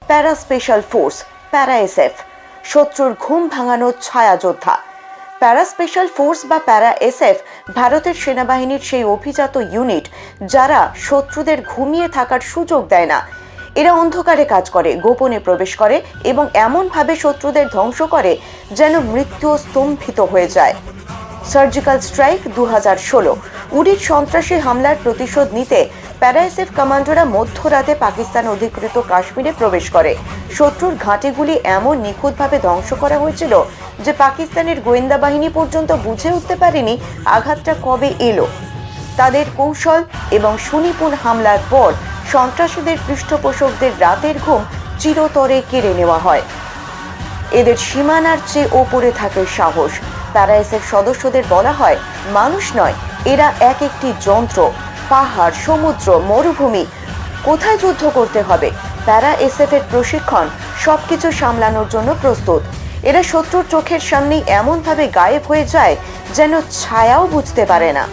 প্যারা special force প্যারা SF শত্রুর ঘুম ভাঙানোর ছায়া যোদ্ধা। প্যারা স্পেশাল ফোর্স বা প্যারা এসএফ ভারতের সেনাবাহিনীর সেই অভিজাত ইউনিট যারা শত্রুদের ঘুমিয়ে থাকার সুযোগ দেয় না। এরা অন্ধকারে কাজ করে, গোপনে প্রবেশ করে এবং এমনভাবে শত্রুদের ধ্বংস করে যেন মৃত্যু স্তম্ভিত হয়ে যায়। সার্জিক্যাল স্ট্রাইক 2016 উরির সন্ত্রাসী হামলার প্রতিশোধ নিতে প্যারা এসএফ কমান্ডোরা মধ্যরাতে পাকিস্তান অধিকৃত কাশ্মীরে প্রবেশ করে। শত্রুর ঘাঁটিগুলি এমন নিখুঁতভাবে ধ্বংস করা হয়েছিল যে পাকিস্তানের গোয়েন্দা বাহিনী পর্যন্ত বুঝে উঠতে পারেনি আঘাতটা কবে এলো। তাদের কৌশল এবং সুনিপুণ হামলার পর সন্ত্রাসীদের পৃষ্ঠপোষকদের রাতের ঘুম চিরতরে কেড়ে নেওয়া হয়। এদের সীমানার চেয়ে ওপরে থাকে সাহস। প্যারা এসএফ সদস্যদের বলা হয় মানুষ নয়, এরা এক একটি যন্ত্র। পাহাড়, সমুদ্র, মরুভূমি, কোথায় যুদ্ধ করতে হবে প্যারা এসএফ এর প্রশিক্ষণ সবকিছু সামলানোর জন্য প্রস্তুত। এরা শত্রুর চোখের সামনেই এমনভাবে গায়েব হয়ে যায় যেন ছায়াও বুঝতে পারে না।